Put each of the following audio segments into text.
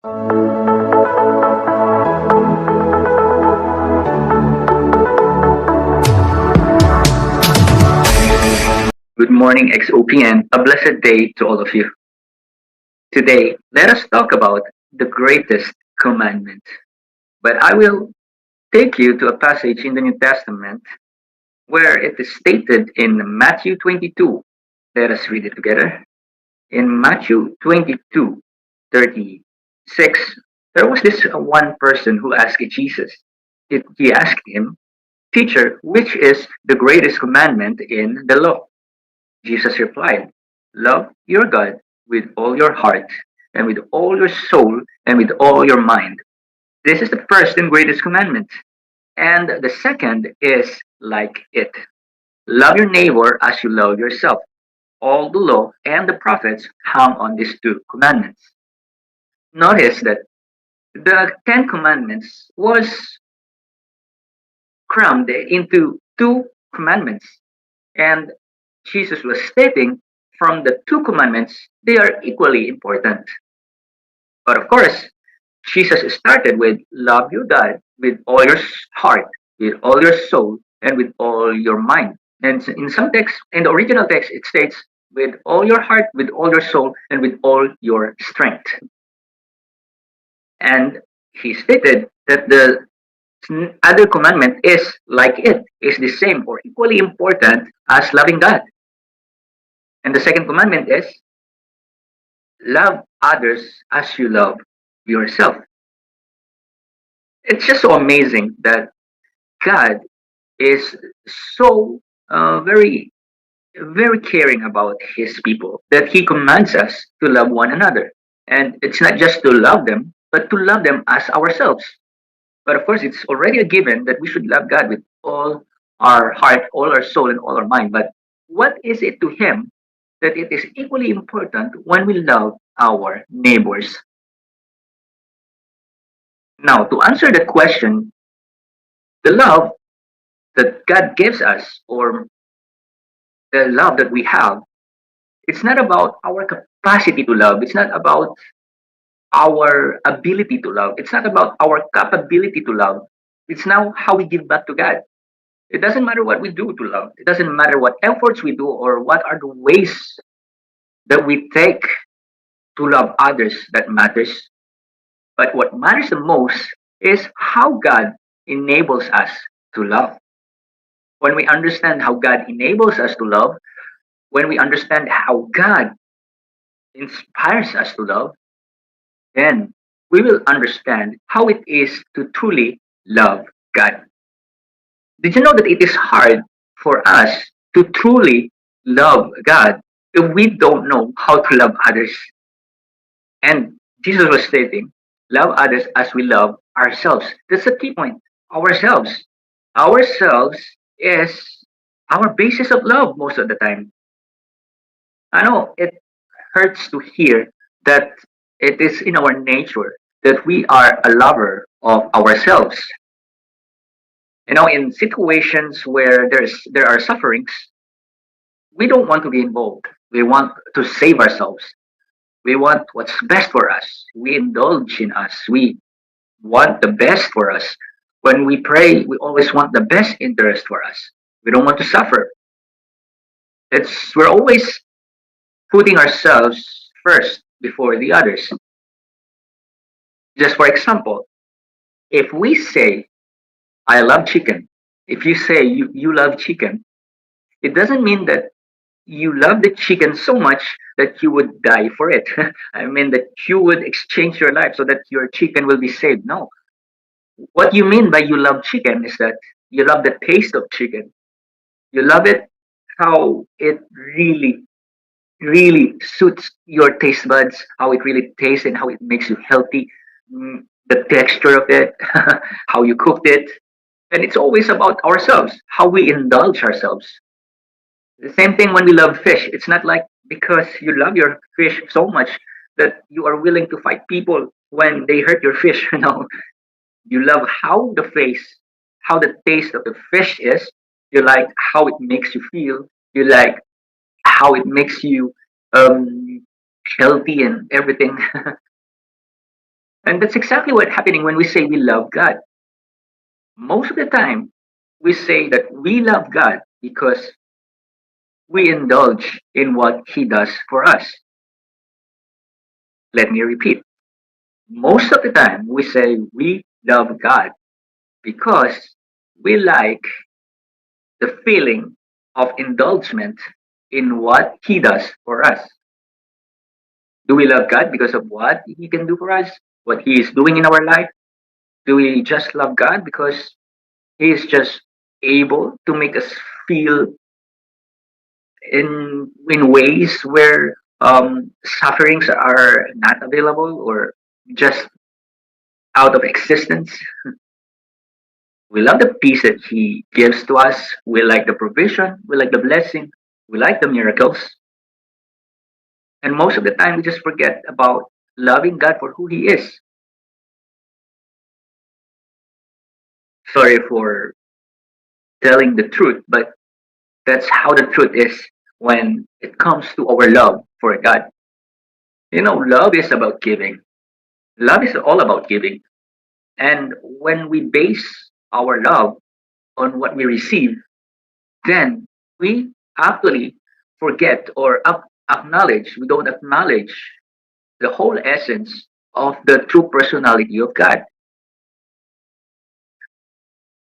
Good morning, XOPN. A blessed day to all of you. Today, let us talk about the greatest commandment. But I will take you to a passage in the New Testament where it is stated in Matthew 22. Let us read it together. In Matthew 22:36, there was this one person who asked Jesus. He asked him, Teacher, which is the greatest commandment in the law? Jesus replied, Love your God with all your heart, and with all your soul, and with all your mind. This is the first and greatest commandment. And the second is like it. Love your neighbor as you love yourself. All the law and the prophets hang on these two commandments. Notice that the Ten Commandments was crammed into two commandments. And Jesus was stating from the two commandments, they are equally important. But of course, Jesus started with love your God with all your heart, with all your soul, and with all your mind. And in some text, in the original text, it states with all your heart, with all your soul, and with all your strength. And he stated that the other commandment is like it, is the same or equally important as loving God. And the second commandment is love others as you love yourself. It's just so amazing that God is so very, very caring about His people that He commands us to love one another. And it's not just to love them, but to love them as ourselves. But of course, it's already a given that we should love God with all our heart, all our soul, and all our mind. But what is it to Him that it is equally important when we love our neighbors? Now, to answer the question, the love that God gives us, or the love that we have, it's not about our capacity to love. It's not about our ability to love. It's not about our capability to love. It's now how we give back to God. It doesn't matter what we do to love. It doesn't matter what efforts we do or what are the ways that we take to love others that matters. But what matters the most is how God enables us to love. When we understand how God enables us to love, when we understand how God inspires us to love, then we will understand how it is to truly love God. Did you know that it is hard for us to truly love God if we don't know how to love others? And Jesus was stating, love others as we love ourselves. That's the key point. Ourselves. Ourselves is our basis of love most of the time. I know it hurts to hear that it is in our nature that we are a lover of ourselves. In situations where there are sufferings, we don't want to be involved. We want to save ourselves. We want what's best for us. We indulge in us. We want the best for us. When we pray, we always want the best interest for us. We don't want to suffer. We're always putting ourselves first before the others. Just for example, if we say, I love chicken, if you say you love chicken, it doesn't mean that you love the chicken so much that you would die for it. I mean, that you would exchange your life so that your chicken will be saved. No. What you mean by you love chicken is that you love the taste of chicken. You love it how it really, really suits your taste buds, how it really tastes and how it makes you healthy, the texture of it, how you cooked it. And it's always about ourselves, how we indulge ourselves. The same thing when we love fish. It's not like because you love your fish so much that you are willing to fight people when they hurt your fish. You love how the face, how the taste of the fish is. You like how it makes you feel. You like how it makes you um, healthy and everything. And that's exactly what's happening when we say we love God. Most of the time, we say that we love God because we indulge in what He does for us. Let me repeat. Most of the time, we say we love God because we like the feeling of indulgement in what He does for us. Do we love God because of what He can do for us? What He is doing in our life? Do we just love God because He is just able to make us feel in ways where sufferings are not available or just out of existence? We love the peace that He gives to us. We like the provision. We like the blessing. We like the miracles. And most of the time, we just forget about loving God for who He is. Sorry for telling the truth, but that's how the truth is when it comes to our love for God. Love is about giving. Love is all about giving. And when we base our love on what we receive, then we actually forget or acknowledge, we don't acknowledge the whole essence of the true personality of God.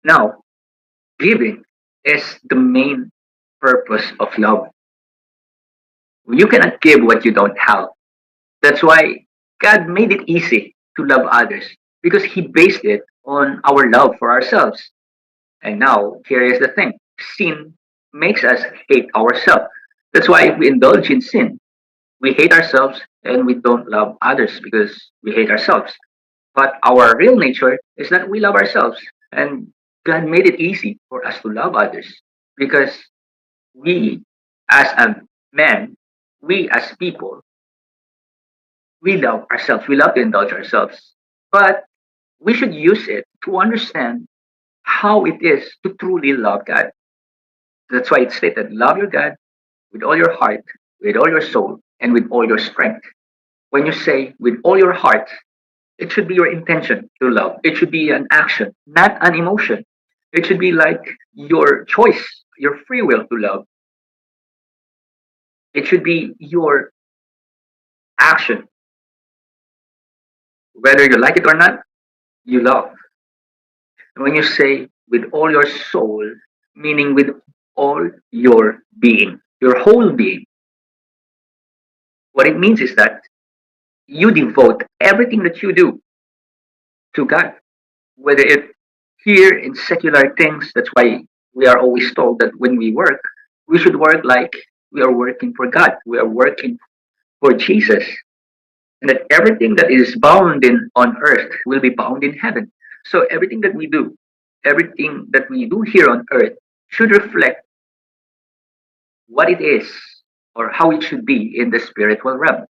Now, giving is the main purpose of love. You cannot give what you don't have. That's why God made it easy to love others because He based it on our love for ourselves. And now, here is the thing, sin makes us hate ourselves. That's why we indulge in sin. We hate ourselves and we don't love others because we hate ourselves. But our real nature is that we love ourselves. And God made it easy for us to love others because we, as a man, we as people, we love ourselves. We love to indulge ourselves. But we should use it to understand how it is to truly love God. That's why it's stated, love your God with all your heart, with all your soul, and with all your strength. When you say with all your heart, it should be your intention to love. It should be an action, not an emotion. It should be like your choice, your free will to love. It should be your action. Whether you like it or not, you love. And when you say with all your soul, meaning with all your being, your whole being, what it means is that you devote everything that you do to God. Whether it here in secular things, that's why we are always told that when we work, we should work like we are working for God. We are working for Jesus. And that everything that is bound in on earth will be bound in heaven. So everything that we do here on earth should reflect what it is or how it should be in the spiritual realm.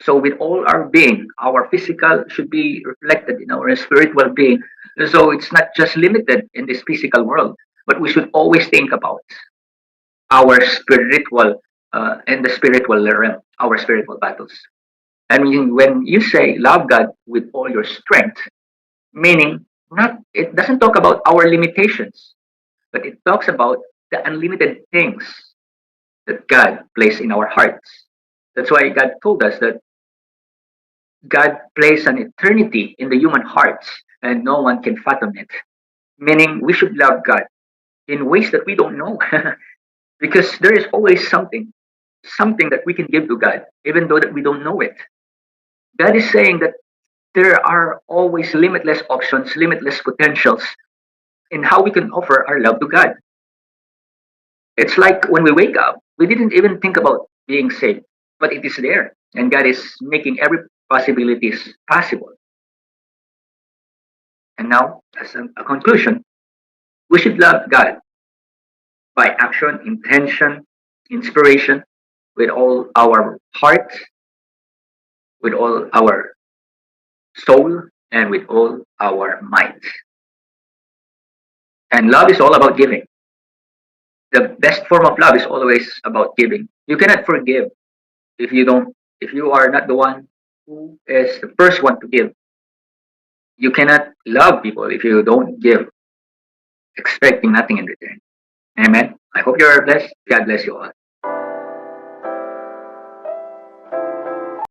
So with all our being, our physical should be reflected in our spiritual being. So it's not just limited in this physical world, but we should always think about our spiritual and the spiritual realm, our spiritual battles. I mean, when you say love God with all your strength, meaning not it doesn't talk about our limitations, but it talks about the unlimited things that God placed in our hearts. That's why God told us that God placed an eternity in the human hearts and no one can fathom it. Meaning we should love God in ways that we don't know. Because there is always something that we can give to God, even though that we don't know it. God is saying that there are always limitless options, limitless potentials in how we can offer our love to God. It's like when we wake up, we didn't even think about being saved, but it is there, and God is making every possibilities possible. And now, as a conclusion, we should love God by action, intention, inspiration, with all our heart, with all our soul, and with all our might. And love is all about giving. The best form of love is always about giving. You cannot forgive if you don't, if you are not the one who is the first one to give. You cannot love people if you don't give, expecting nothing in return. Amen. I hope you're blessed. God bless you all.